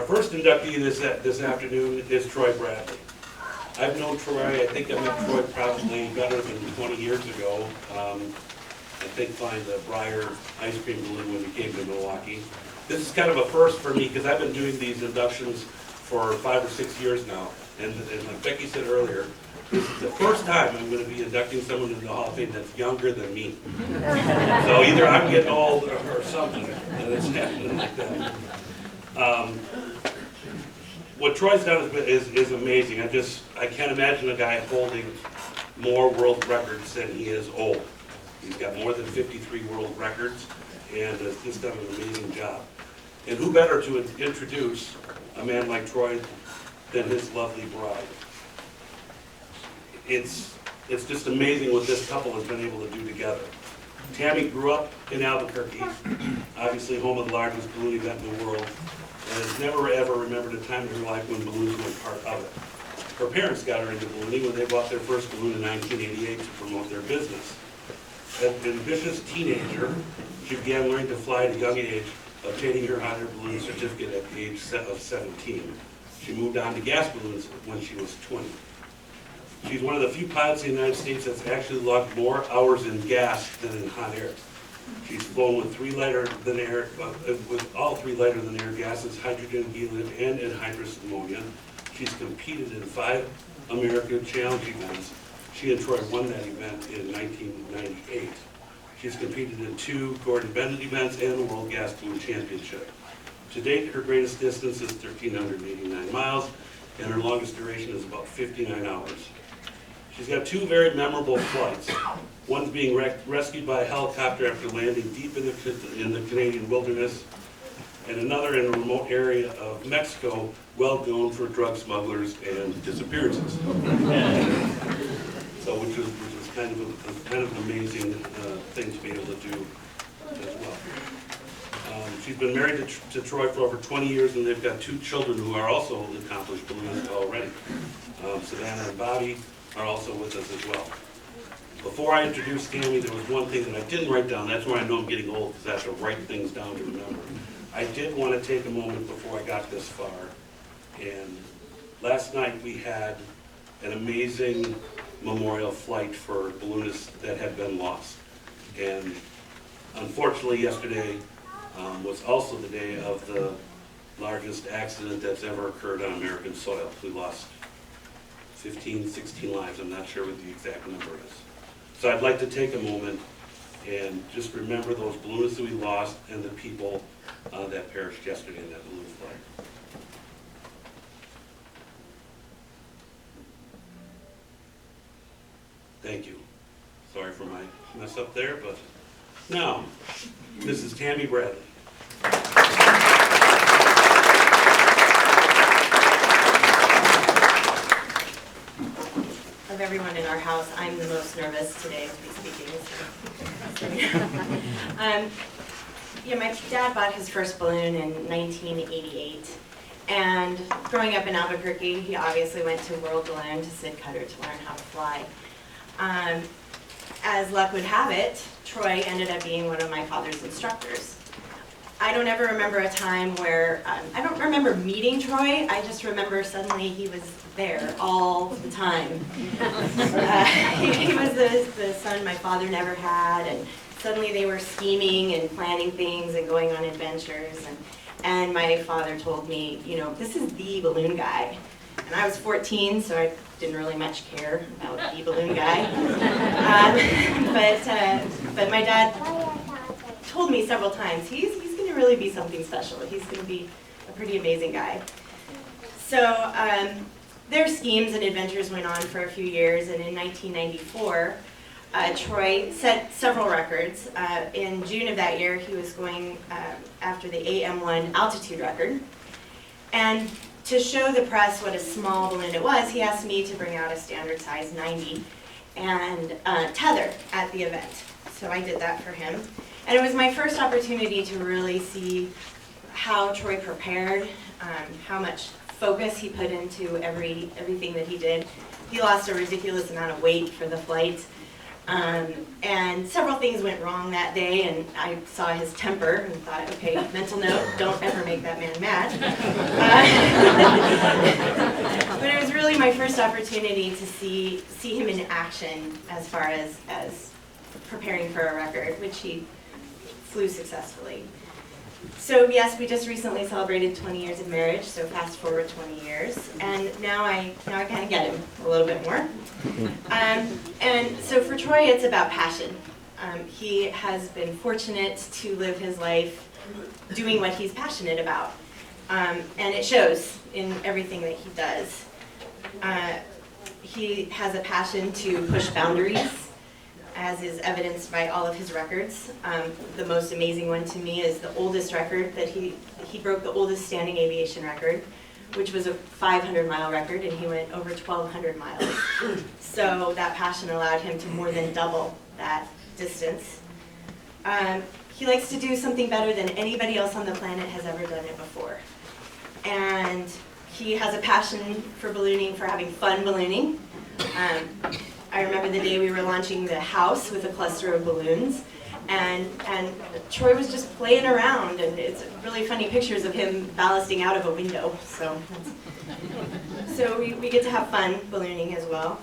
Our first inductee this afternoon is Troy Bradley. I've known Troy, I think I met Troy probably better than 20 years ago. I think flying the Briar ice cream balloon when he came to Milwaukee. This is kind of a first for me because I've been doing these inductions for 5 or 6 years now. And like Becky said earlier, this is the first time I'm going to be inducting someone into the Hall of Fame that's younger than me. So either I'm getting old or something, and it's happening like that. What Troy's done is amazing. I can't imagine a guy holding more world records than he is old. He's got more than 53 world records, and has just done an amazing job. And who better to introduce a man like Troy than his lovely bride? It's just amazing what this couple has been able to do together. Tammy grew up in Albuquerque, obviously home of the largest balloon event in the world, and has never ever remembered a time in her life when balloons weren't part of it. Her parents got her into ballooning when they bought their first balloon in 1988 to promote their business. As an ambitious teenager, she began learning to fly at a young age, obtaining her hot air balloon certificate at the age of 17. She moved on to gas balloons when she was 20. She's one of the few pilots in the United States that's actually logged more hours in gas than in hot air. She's flown with all three lighter than air gases, hydrogen, helium, and anhydrous ammonia. She's competed in 5 American Challenge events. She and Troy won that event in 1998. She's competed in 2 Gordon Bennett events and the World Gas Balloon Championship. To date, her greatest distance is 1,389 miles, and her longest duration is about 59 hours. She's got 2 very memorable flights. One's being rescued by a helicopter after landing deep in the Canadian wilderness, and another in a remote area of Mexico, well known for drug smugglers and disappearances. So, which was kind of an amazing thing to be able to do as well. She's been married to Troy for over 20 years, and they've got 2 children who are also accomplished balloonists already. Savannah and Bobby are also with us as well. Before I introduced Tammy, there was one thing that I didn't write down. That's why I know I'm getting old, because I have to write things down to remember. I did want to take a moment before I got this far. And last night we had an amazing memorial flight for balloonists that had been lost. And unfortunately yesterday was also the day of the largest accident that's ever occurred on American soil. We lost 15, 16 lives. I'm not sure what the exact number is. So I'd like to take a moment and just remember those balloonists that we lost and the people that perished yesterday in that balloon flight. Thank you. Sorry for my mess up there, but now, this is Tammy Bradley. Of everyone in our house, I'm the most nervous today to be speaking. Yeah, my dad bought his first balloon in 1988, and growing up in Albuquerque, he obviously went to World Balloon to Sid Cutter to learn how to fly. As luck would have it, Troy ended up being one of my father's instructors. I don't ever remember a time where, I don't remember meeting Troy, I just remember suddenly he was there all the time. He was the son my father never had, and suddenly they were scheming and planning things and going on adventures, and my father told me, you know, this is the balloon guy. And I was 14, so I didn't really much care about the balloon guy. But my dad told me several times, he's going to really be something special. He's going to be a pretty amazing guy. So their schemes and adventures went on for a few years, and in 1994, Troy set several records. In June of that year, he was going after the AM1 altitude record. And to show the press what a small balloon it was, he asked me to bring out a standard size 90 and tether at the event. So I did that for him. And it was my first opportunity to really see how Troy prepared, how much focus he put into everything that he did. He lost a ridiculous amount of weight for the flight. And several things went wrong that day, and I saw his temper and thought, okay, mental note, don't ever make that man mad. But it was really my first opportunity to see him in action as far as preparing for a record, which he flew successfully. So yes, we just recently celebrated 20 years of marriage, so fast forward 20 years, and now I kind of get him a little bit more. And so for Troy, it's about passion. He has been fortunate to live his life doing what he's passionate about, and it shows in everything that he does. He has a passion to push boundaries, as is evidenced by all of his records. The most amazing one to me is the oldest record that he broke, the oldest standing aviation record, which was a 500-mile record, and he went over 1,200 miles. So that passion allowed him to more than double that distance. He likes to do something better than anybody else on the planet has ever done it before. And he has a passion for ballooning, for having fun ballooning. I remember the day we were launching the house with a cluster of balloons, and Troy was just playing around, and it's really funny pictures of him ballasting out of a window. So we get to have fun ballooning as well.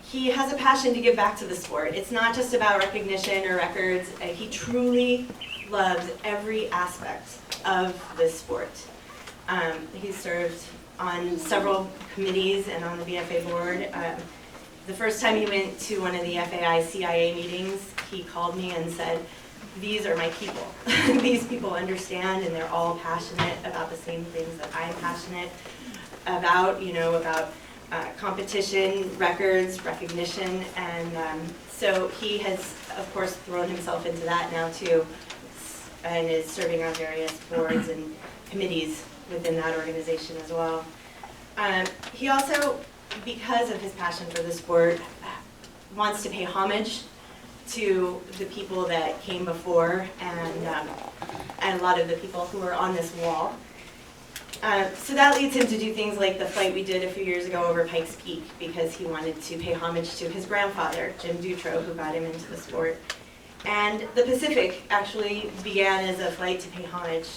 He has a passion to give back to the sport. It's not just about recognition or records. He truly loves every aspect of this sport. He's served on several committees and on the BFA board. The first time he went to one of the FAI CIA meetings, he called me and said, "These are my people." These people understand, and they're all passionate about the same things that I'm passionate about, about competition, records, recognition, and so he has, of course, thrown himself into that now too, and is serving on various boards and committees within that organization as well. He also, because of his passion for the sport, wants to pay homage to the people that came before and a lot of the people who are on this wall. So that leads him to do things like the flight we did a few years ago over Pikes Peak, because he wanted to pay homage to his grandfather, Jim Dutro, who got him into the sport. And the Pacific actually began as a flight to pay homage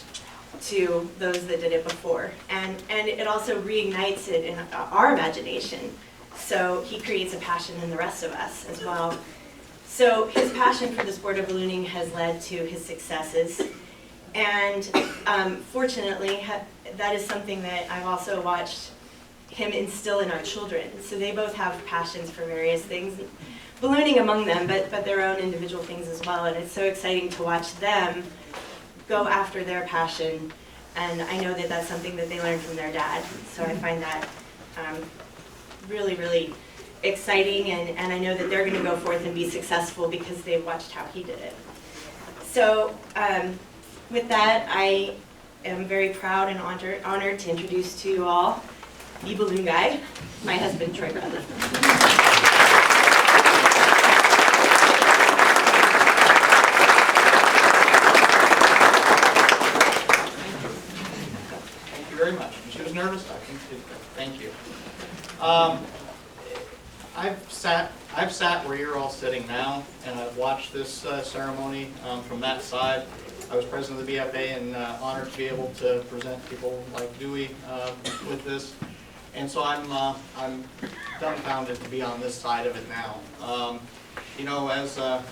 to those that did it before. And it also reignites it in our imagination. So he creates a passion in the rest of us as well. So his passion for the sport of ballooning has led to his successes. And fortunately, that is something that I've also watched him instill in our children. So they both have passions for various things, ballooning among them, but their own individual things as well. And it's so exciting to watch them go after their passion. And I know that that's something that they learned from their dad. So I find that really, really exciting. And I know that they're going to go forth and be successful because they've watched how he did it. So with that, I am very proud and honored to introduce to you all the balloon guy, my husband, Troy Bradley. Thank you very much. She was nervous. I think she did good. Thank you. I've sat where you're all sitting now, and I've watched this ceremony from that side. I was president of the BFA and honored to be able to present people like Dewey with this. And so I'm dumbfounded to be on this side of it now. You know, as a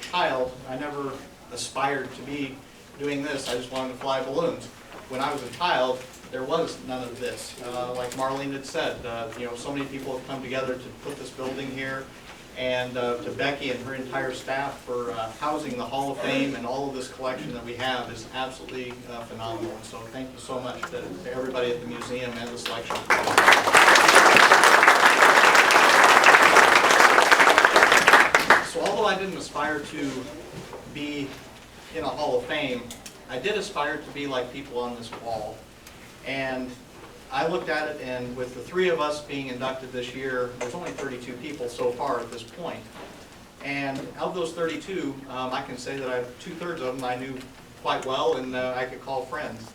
child, I never aspired to be doing this. I just wanted to fly balloons. When I was a child, there was none of this. Like Marlene had said, you know, so many people have come together to put this building here, and to Becky and her entire staff for housing the Hall of Fame and all of this collection that we have is absolutely phenomenal. And so thank you so much to everybody at the museum and the selection. So although I didn't aspire to be in a Hall of Fame, I did aspire to be like people on this wall. And I looked at it, and with the three of us being inducted this year, there's only 32 people so far at this point. And of those 32, I can say that I have 2/3 of them I knew quite well, and I could call friends.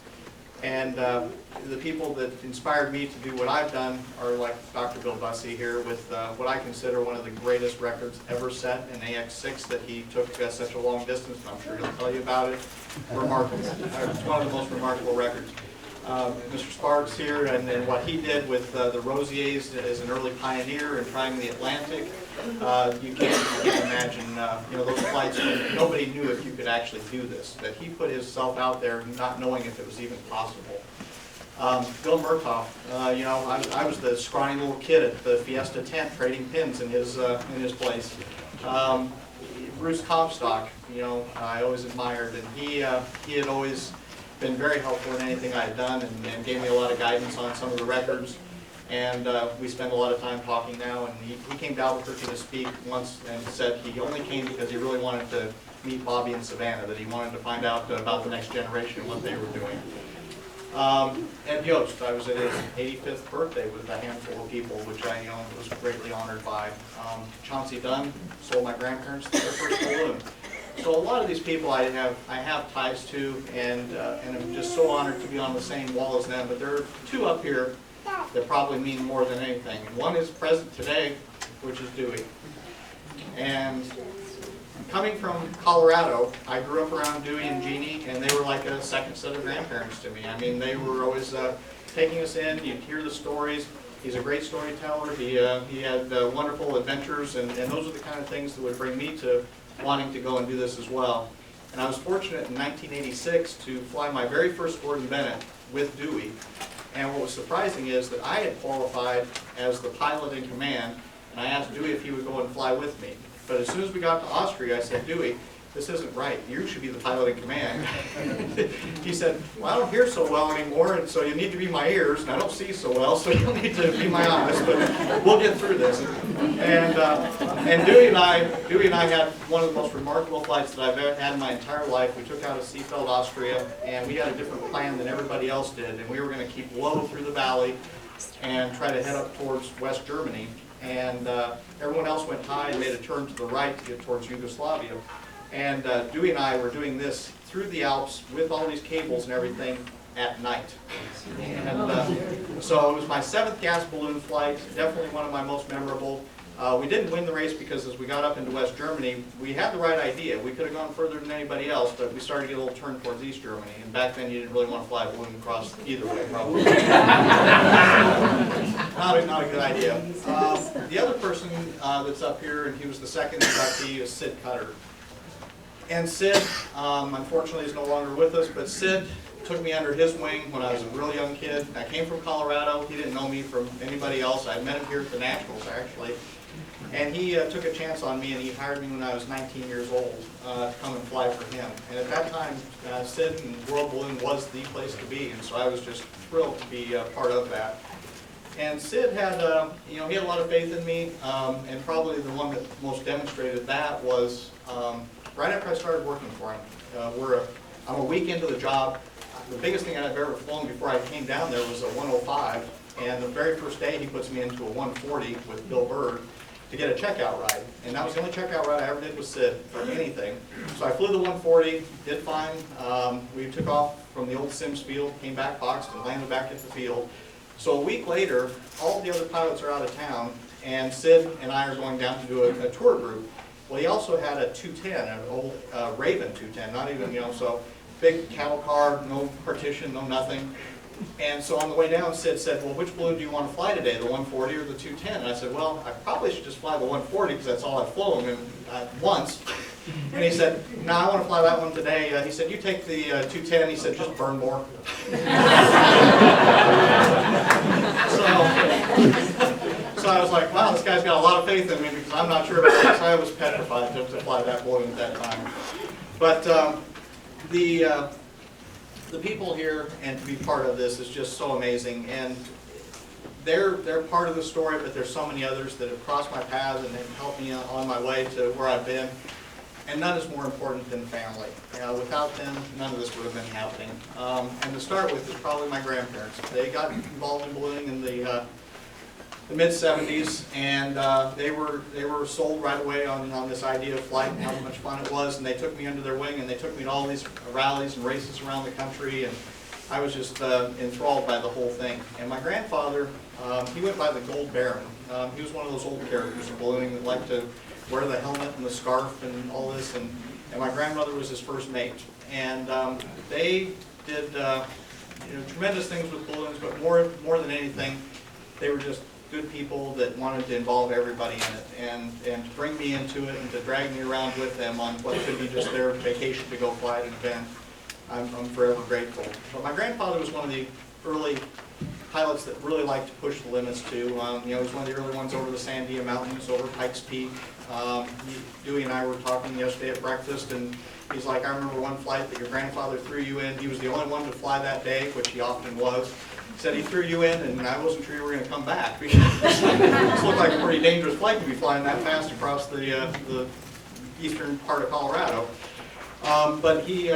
And the people that inspired me to do what I've done are like Dr. Bill Bussey here with what I consider one of the greatest records ever set in AX6 that he took such a long distance. I'm sure he'll tell you about it. Remarkable. It's one of the most remarkable records. Mr. Sparks here, and what he did with the Rosiers as an early pioneer in trying the Atlantic. You can't imagine, those flights when nobody knew if you could actually do this, that he put himself out there not knowing if it was even possible. Bill Murtaugh, I was the scrawny little kid at the Fiesta tent trading pins in his place. Bruce Comstock, I always admired, and he had always been very helpful in anything I had done, and gave me a lot of guidance on some of the records. And we spend a lot of time talking now, and he came to Albuquerque to speak once and said he only came because he really wanted to meet Bobby and Savannah, that he wanted to find out about the next generation and what they were doing. Ed Yost, I was at his 85th birthday with a handful of people, which I was greatly honored by. Chauncey Dunn sold my grandparents their first balloon. So a lot of these people I have ties to, and I'm just so honored to be on the same wall as them. But there are two up here that probably mean more than anything. And one is present today, which is Dewey. And coming from Colorado, I grew up around Dewey and Jeannie, and they were like a second set of grandparents to me. I mean, they were always taking us in. You'd hear the stories. He's a great storyteller. He had wonderful adventures, and those are the kind of things that would bring me to wanting to go and do this as well. And I was fortunate in 1986 to fly my very first Gordon Bennett with Dewey. And what was surprising is that I had qualified as the pilot in command, and I asked Dewey if he would go and fly with me. But as soon as we got to Austria, I said, Dewey, this isn't right. You should be the pilot in command. He said, well, I don't hear so well anymore, and so you need to be my ears, and I don't see so well, so you'll need to be my eyes, but we'll get through this. And Dewey and I had one of the most remarkable flights that I've ever had in my entire life. We took out of Seefeld, Austria, and we had a different plan than everybody else did, and we were going to keep low through the valley and try to head up towards West Germany. And everyone else went high and made a turn to the right to get towards Yugoslavia. And Dewey and I were doing this through the Alps with all these cables and everything at night. And so it was my 7th gas balloon flight, definitely one of my most memorable. We didn't win the race because as we got up into West Germany, we had the right idea. We could have gone further than anybody else, but we started to get a little turn towards East Germany. And back then you didn't really want to fly a balloon across either way, probably. Not a good idea. The other person that's up here, and he was the second inductee, is Sid Cutter. And Sid, unfortunately, is no longer with us, but Sid took me under his wing when I was a real young kid. I came from Colorado. He didn't know me from anybody else. I met him here at the Nationals, actually. And he took a chance on me, and he hired me when I was 19 years old to come and fly for him. And at that time, Sid and World Balloon was the place to be, and so I was just thrilled to be part of that. And Sid had, he had a lot of faith in me, and probably the one that most demonstrated that was right after I started working for him. I'm a week into the job. The biggest thing I've ever flown before I came down there was a 105, and the very first day he puts me into a 140 with Bill Bird to get a checkout ride. And that was the only checkout ride I ever did with Sid for anything. So I flew the 140, did fine. We took off from the old Sims field, came back, boxed, and landed back at the field. So a week later, all the other pilots are out of town, and Sid and I are going down to do a tour group. Well, he also had a 210, an old Raven 210, not even, so big cattle car, no partition, no nothing. And so on the way down, Sid said, well, which balloon do you want to fly today, the 140 or the 210? And I said, well, I probably should just fly the 140 because that's all I've flown once. And he said, no, I want to fly that one today. He said, you take the 210. He said, just burn more. So I was like, wow, this guy's got a lot of faith in me because I'm not sure about this. I was petrified to fly that balloon at that time. But the people here and to be part of this is just so amazing. And they're part of the story, but there's so many others that have crossed my path and have helped me on my way to where I've been. And none is more important than family. Without them, none of this would have been happening. And to start with is probably my grandparents. They got involved in ballooning in the mid-70s, and they were sold right away on this idea of flight and how much fun it was, and they took me under their wing, and they took me to all these rallies and races around the country, and I was just enthralled by the whole thing. And my grandfather, he went by the Gold Baron. He was one of those old characters in ballooning that liked to wear the helmet and the scarf and all this, and my grandmother was his first mate. And they did tremendous things with balloons, but more than anything, they were just good people that wanted to involve everybody in it, and to bring me into it and to drag me around with them on what could be just their vacation to go fly at an event. I'm forever grateful. But my grandfather was one of the early pilots that really liked to push the limits too. He was one of the early ones over the Sandia Mountains, over Pikes Peak. Dewey and I were talking yesterday at breakfast, and he's like, I remember one flight that your grandfather threw you in. He was the only one to fly that day, which he often was. He said he threw you in, and I wasn't sure you were going to come back, because this looked like a pretty dangerous flight to be flying that fast across the eastern part of Colorado. But he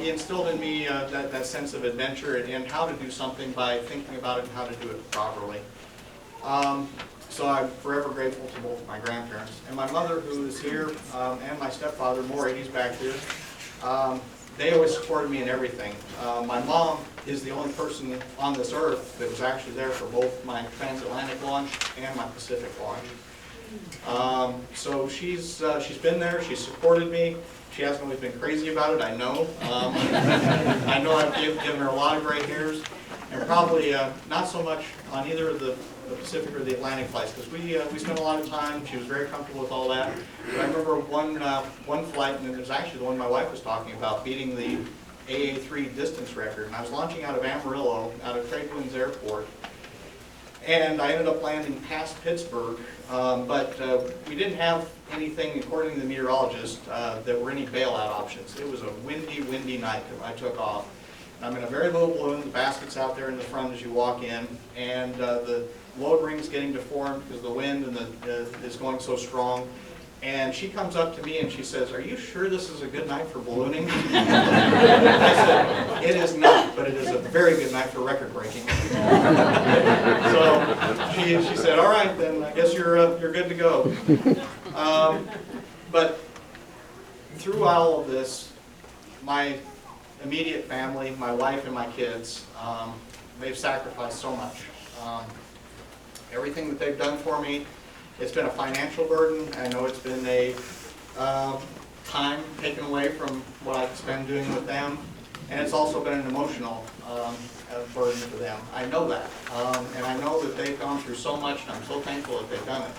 instilled in me that sense of adventure and how to do something by thinking about it and how to do it properly. So I'm forever grateful to both of my grandparents. And my mother, who is here, and my stepfather, Maury, he's back here. They always supported me in everything. My mom is the only person on this earth that was actually there for both my transatlantic launch and my Pacific launch. So she's been there, she's supported me. She hasn't always been crazy about it, I know. I know I've given her a lot of gray hairs, and probably not so much on either of the Pacific or the Atlantic flights, because we spent a lot of time. She was very comfortable with all that. But I remember one flight, and it was actually the one my wife was talking about, beating the AA3 distance record. And I was launching out of Amarillo, out of Tradewinds Airport, and I ended up landing past Pittsburgh. But we didn't have anything, according to the meteorologist, that were any bailout options. It was a windy night that I took off. I'm in a very low balloon. The basket's out there in the front as you walk in, and the load ring's getting deformed because the wind and is going so strong. And she comes up to me and she says, "Are you sure this is a good night for ballooning?" I said, "It is not, but it is a very good night for record breaking." So she said, "All right, then I guess you're good to go." But through all of this, my immediate family, my wife and my kids, they've sacrificed so much. Everything that they've done for me, it's been a financial burden. I know it's been a time taken away from what I spend doing with them, and it's also been an emotional burden for them. I know that, and I know that they've gone through so much, and I'm so thankful that they've done it.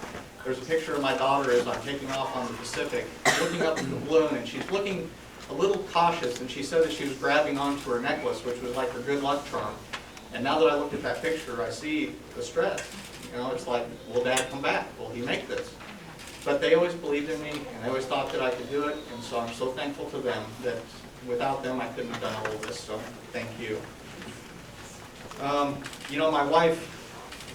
There's a picture of my daughter as I'm taking off on the Pacific, looking up at the balloon, and she's looking a little cautious, and she said that she was grabbing onto her necklace, which was like her good luck charm. And now that I look at that picture, I see the stress. It's like, will Dad come back? Will he make this? But they always believed in me, and they always thought that I could do it, and so I'm so thankful to them that without them I couldn't have done all of this, so thank you. My wife,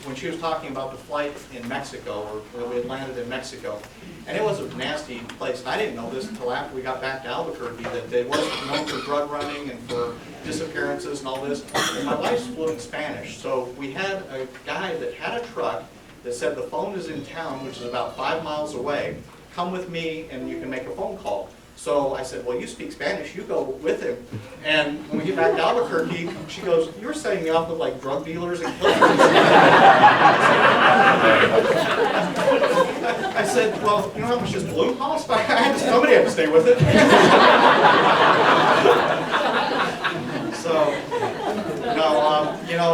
when she was talking about the flight in Mexico, or we had landed in Mexico, and it was a nasty place, and I didn't know this until after we got back to Albuquerque, that it was known for drug running and for disappearances and all this. And my wife's fluent Spanish, so we had a guy that had a truck that said the phone is in town, which is about 5 miles away. Come with me and you can make a phone call. So I said, well, you speak Spanish, you go with him. And when we get back to Albuquerque, she goes, you were setting me off with like drug dealers and killers. I said, well, you know how much this balloon cost? Somebody had to stay with it. So,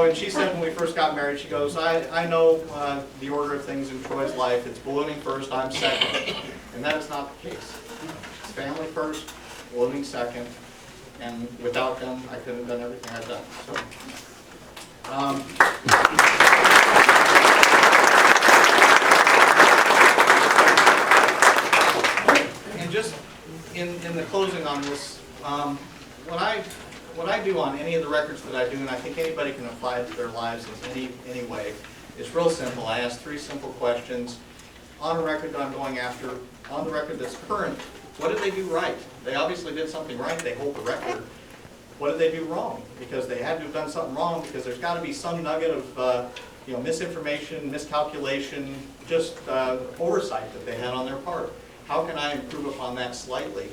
and she said when we first got married, she goes, I know the order of things in Troy's life. It's ballooning first, I'm second. And that is not the case. It's family first, ballooning second, and without them, I couldn't have done everything I've done. So, and just in the closing on this, what I do on any of the records that I do, and I think anybody can apply it to their lives in any way, it's real simple. I ask 3 simple questions on a record that I'm going after, on the record that's current. What did they do right? They obviously did something right. They hold the record. What did they do wrong? Because they had to have done something wrong, because there's got to be some nugget of misinformation, miscalculation, just oversight that they had on their part. How can I improve upon that slightly?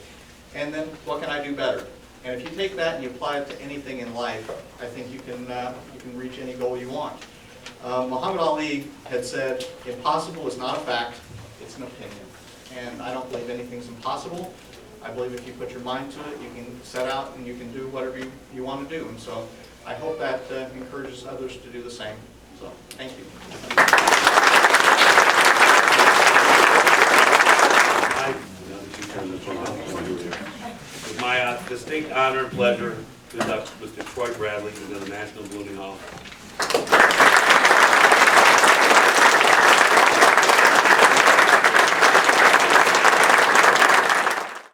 And then what can I do better? And if you take that and you apply it to anything in life, I think you can reach any goal you want. Muhammad Ali had said, impossible is not a fact, it's an opinion. And I don't believe anything's impossible. I believe if you put your mind to it, you can set out and you can do whatever you want to do. And so I hope that encourages others to do the same. So, thank you. It's my distinct honor and pleasure to induct Mr. Troy Bradley into the National Ballooning Hall.